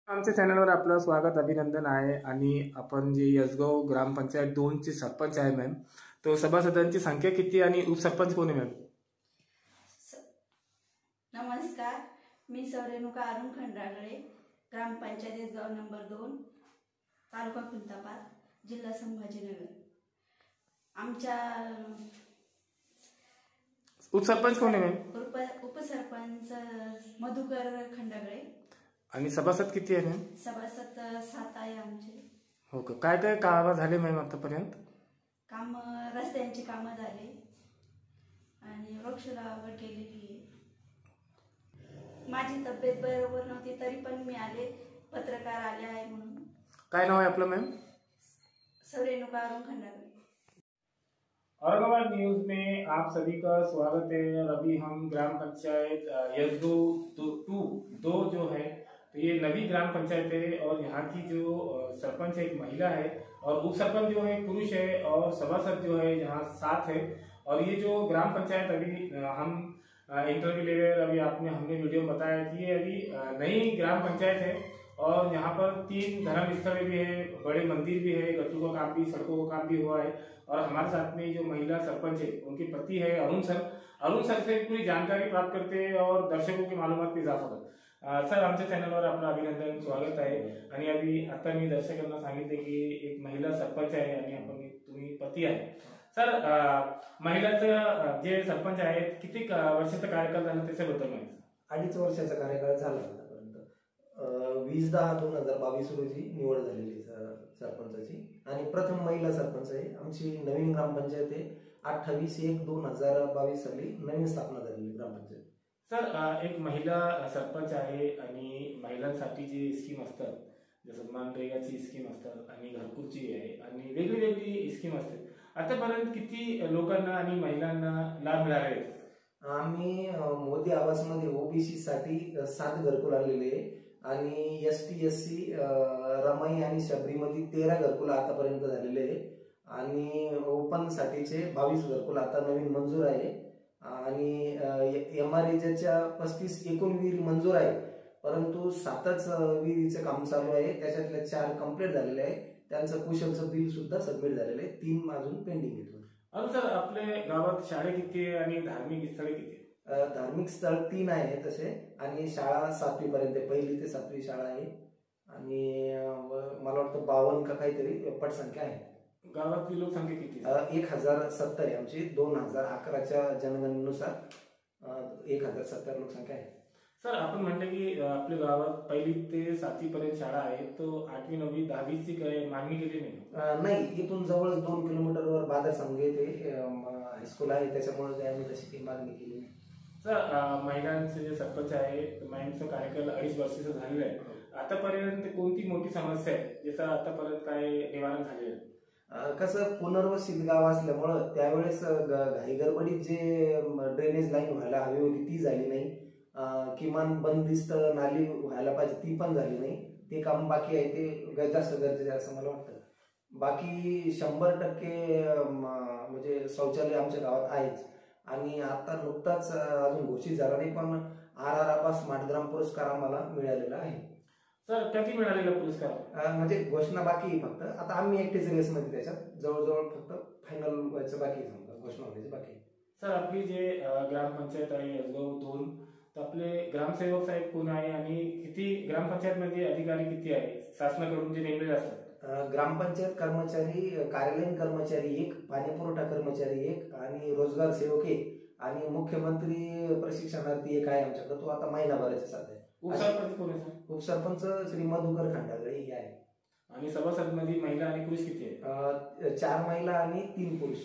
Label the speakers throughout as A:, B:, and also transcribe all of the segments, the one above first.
A: आमच्या चॅनलवर आपलं स्वागत अभिनंदन आहे आणि आपण जे यसगाव ग्रामपंचायत 2 चे सरपंच आहे मॅम, तो सभासदांची संख्या किती आणि उपसरपंच कोण आहे मॅम?
B: नमस्कार, मी रेणुका अरुण खंडागळे, ग्रामपंचायत यसगाव नंबर 2, तालुका खुलताबाद, जिल्हा संभाजीनगर। आमच्या
A: उपसरपंच कोण आहे मॅम?
B: उपसरपंच मधुकर खंडागळे।
A: आणि सभासद किती आहे मॅम?
B: सभासद 7 आहे आमचे।
A: हो का, काय काय काम झाले मॅम आतापर्यंत?
B: काम रस्त्यांची कामं झाले आणि वृक्ष लागवड केलेली आहे। माझी तब्येत बरोबर नव्हती तरी पण मी आले, पत्रकार आले आहे म्हणून।
A: काय नाव आहे आपलं मॅम?
B: रेणुका अरुण खंडागळे।
A: औरंगाबाद न्यूज में आप सभी का स्वागत है। अभी हम ग्राम पंचायत यसगाव 2 जो है, तो ये नवी ग्राम पंचायत है और यहाँ की जो सरपंच है एक महिला है और उप सरपंच जो है पुरुष है और सभासद जो है यहाँ 7 है। और ये जो ग्राम पंचायत अभी हम इंटरव्यू ले रहे, अभी हमने वीडियो में बताया कि ये अभी नई ग्राम पंचायत है और यहाँ पर 3 धर्म स्थल भी है, बड़े मंदिर भी है, गटरों का काम भी, सड़कों का काम भी हुआ है। और हमारे साथ में जो महिला सरपंच है उनके पति है अरुण सर से पूरी जानकारी प्राप्त करते हैं और दर्शकों की मालूमात भी इजाफा करते। सर, आमच्या चॅनलवर आपलं अभिनंदन, स्वागत आहे। आणि अभी आता मी दर्शकांना सांगितले की एक महिला सरपंच आहे आणि तुम्ही पती आहे। सर, महिलाचं जे सरपंच आहेत किती वर्षाचा कार्यकाल झाला त्याच्याबद्दल माहिती?
C: 2.5 वर्षाचा कार्यकाल झाला आतापर्यंत। 20/10/2022 रोजी निवड झालेली सरपंचाची आणि प्रथम महिला सरपंच आहे। आमची नवीन ग्रामपंचायत आहे। 28/1/2022 साली नवीन स्थापना झालेली ग्रामपंचायत।
A: सर, एक महिला सरपंच आहे आणि महिलांसाठी जी स्कीम असतात, जसं मनरेगाची स्कीम असतात आणि घरकुलची आहे आणि वेगळी स्कीम असते, आतापर्यंत किती लोकांना आणि महिलांना लाभ मिळाले आहेत?
C: आम्ही मोदी आवासमध्ये ओबीसी साठी 7 घरकुल आलेले आणि एसटी एससी रमाई आणि शबरीमध्ये 13 घरकुल आतापर्यंत झालेले आहे आणि ओपन साठीचे 22 घरकुल आता नवीन मंजूर आहे आणि एमआरएच्या 35 एकूण विहिरी मंजूर आहे, परंतु 7च विहिरीचं काम चालू आहे। त्याच्यातल्या 4 कंप्लीट झालेले आहे, त्यांचं कुशलचं बिल सुद्धा सबमिट झालेलं आहे, 3 अजून पेंडिंग आहेत।
A: अजून सर, आपल्या गावात शाळा किती आहे आणि धार्मिक स्थळे किती आहे?
C: धार्मिक स्थळ 3 आहे तसे आणि शाळा 7वी पर्यंत, 1ली ते 7वी शाळा आहे आणि मला वाटतं 52 का काहीतरी पटसंख्या आहे।
A: गावातली लोकसंख्या किती?
C: 1070 आहे आमची। 2011च्या जनगणनेनुसार 1070 लोकसंख्या आहे।
A: सर, आपण म्हणलं की आपल्या गावात 1ली ते 7वी पर्यंत शाळा आहे, तो 8वी 9वी 10वीची काय मागणी केली नाही?
C: नाही, इथून जवळच 2 किलोमीटरवर बाजार संघ ते हायस्कूल आहे, त्याच्यामुळे आम्ही तशी काही मागणी केली नाही।
A: सर, महिलांचे जे सरपंच आहे, महिलांचा कार्यकाल 2.5 वर्षाचा झालेला आहे, आतापर्यंत कोणती मोठी समस्या आहे जसं आतापर्यंत काय निवारण झालेलं आहे?
C: कसं पुनर्वसित गाव असल्यामुळं त्यावेळेस घाई गडबडीत जे ड्रेनेज लाईन व्हायला हवी होती ती झाली नाही, किमान बंदिस्त नाली व्हायला पाहिजे ती पण झाली नाही, ते काम बाकी आहे, ते जास्त गरजेचं आहे असं मला वाटतं। बाकी 100% म्हणजे शौचालय आमच्या गावात आहेच आणि आता नुकताच अजून घोषित झाला नाही, पण RR आबास स्मार्ट ग्राम पुरस्कार आम्हाला मिळालेला आहे।
A: सर, कधी मिळालेला पुरस्कार?
C: म्हणजे घोषणा बाकी आहे फक्त, आता आम्ही एकटेच रेसमध्ये, त्याच्यात जवळजवळ फक्त फायनल व्हायचं बाकी आहे, समजा घोषणा होण्याची बाकी आहे।
A: सर, आपली जे ग्रामपंचायत आहे यसगाव 2, तर आपले ग्रामसेवक साहेब कोण आहे आणि किती ग्रामपंचायतमध्ये अधिकारी किती आहे शासनाकडून जे नेमलेले असतात?
C: ग्रामपंचायत कर्मचारी, कार्यालयीन कर्मचारी 1, पाणीपुरवठा कर्मचारी 1 आणि रोजगार सेवक 1 आणि मुख्यमंत्री प्रशिक्षणार्थी 1 आहे आमच्याकडे, तो आता महिनाभराचा सध्या।
A: उपसरपंच कोण आहे सर?
C: उपसरपंच श्री मधुकर खंडागळे हे आहे।
A: आणि सभासदमध्ये महिला आणि पुरुष किती आहे?
C: 4 महिला आणि 3 पुरुष।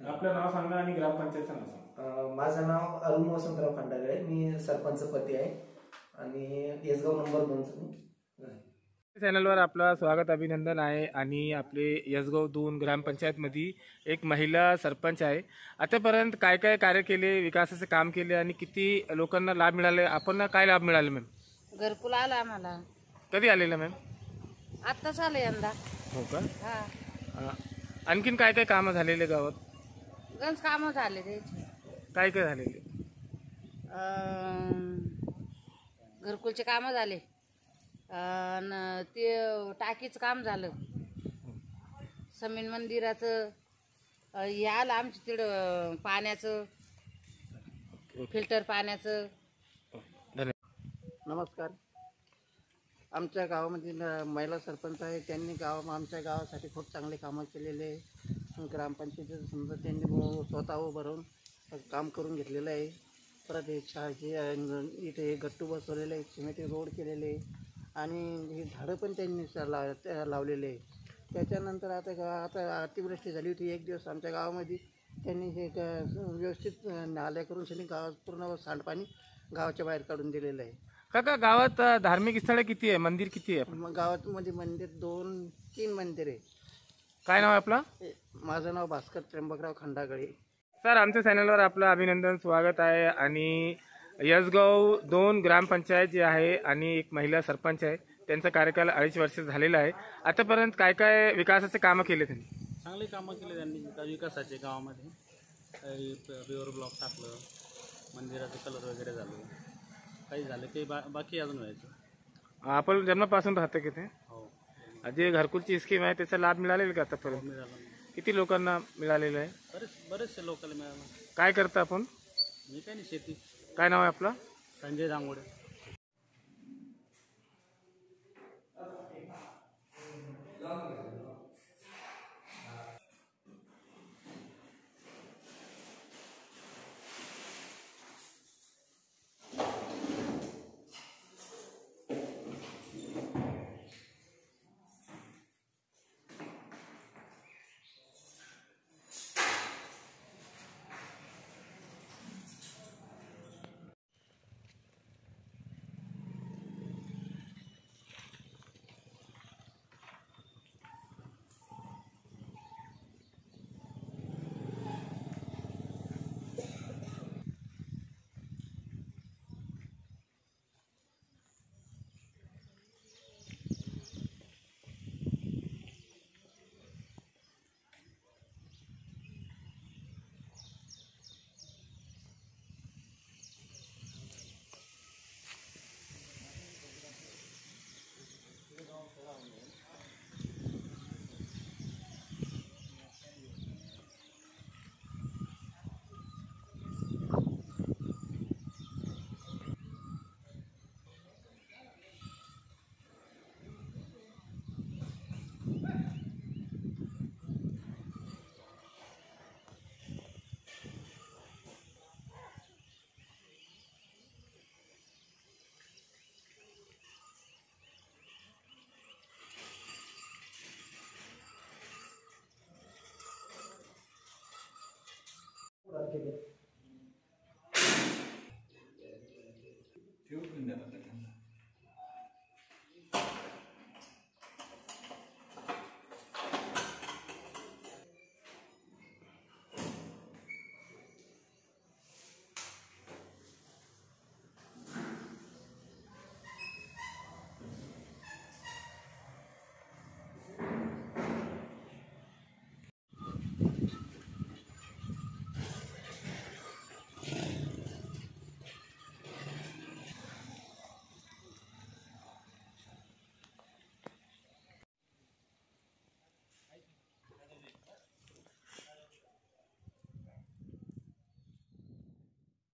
A: आपलं नाव सांगा आणि ग्रामपंचायतचं नाव सांगा।
C: माझं नाव अरुण वसंतराव खंडागळे, मी सरपंच पती आहे आणि यसगाव नंबर 2
A: चॅनलवर आपलं स्वागत अभिनंदन आहे आणि आपले यसगाव 2 ग्रामपंचायतमध्ये एक महिला सरपंच आहे। आतापर्यंत काय काय कार्य केले, विकासाचे काम केले आणि किती लोकांना लाभ मिळाले? आपण काय लाभ मिळाले मॅम?
D: घरकुल आला आम्हाला।
A: कधी आलेला मॅम?
D: आत्ताच आलं यंदा।
A: हो का?
D: हा।
A: आणखीन काय काय कामं झालेले गावात?
D: गंज कामं झाले त्याचे।
A: काय काय झालेले?
D: घरकुलचे कामं झाले, ते टाकीचं काम झालं, समीन मंदिराचं, हे आलं आमच्या तिकडं पाण्याचं, फिल्टर पाण्याचं.
E: नमस्कार. आमच्या गावामध्ये महिला सरपंच आहे, त्यांनी आमच्या गावासाठी खूप चांगले कामं केलेले आहे. ग्रामपंचायतीचं समजा त्यांनी स्वतः उभं राहून काम करून घेतलेलं आहे. परत हे इथे हे गट्टू बसवलेले आहे, सिमेंट रोड केलेले आहे आणि हे झाडं पण त्यांनी लावलेले आहे. त्याच्यानंतर आता अतिवृष्टी झाली होती एक दिवस आमच्या गावामध्ये, त्यांनी हे व्यवस्थित नाल्या करून त्यांनी गावात पूर्ण सांडपाणी गावाच्या बाहेर काढून दिलेलं आहे.
A: काका, गावात धार्मिक स्थळे किती आहे, मंदिर किती आहे?
E: मग गावामध्ये मंदिर 2-3 मंदिर आहे.
A: काय नाव आहे आपलं?
E: माझं नाव भास्कर त्र्यंबकराव खंडागळे.
A: सर, आमच्या चॅनलवर आपलं अभिनंदन, स्वागत आहे. आणि यसगाव 2 ग्रामपंचायत जी आहे आणि एक महिला सरपंच आहे, त्यांचा कार्यकाल 2.5 वर्ष झालेला आहे. आतापर्यंत काय काय विकासाचे कामं केले त्यांनी?
F: चांगले कामं केले त्यांनी विकासाचे. गावामध्ये काही पेवर ब्लॉक टाकलं, मंदिराचं कलर वगैरे झालं, काही झालं, काही बाकी अजून व्हायचं.
A: आपण जन्मापासून राहतो की ते?
F: हो,
A: जे घरकुलची स्कीम आहे त्याचा लाभ मिळालेला का आतापर्यंत?
F: मिळालं.
A: किती लोकांना मिळालेला आहे?
F: बरेचसे लोकांना मिळालं.
A: काय करता आपण?
F: मी काही नाही, शेती.
A: काय नाव आहे आपलं?
F: संजय दांगोडे.
C: केले.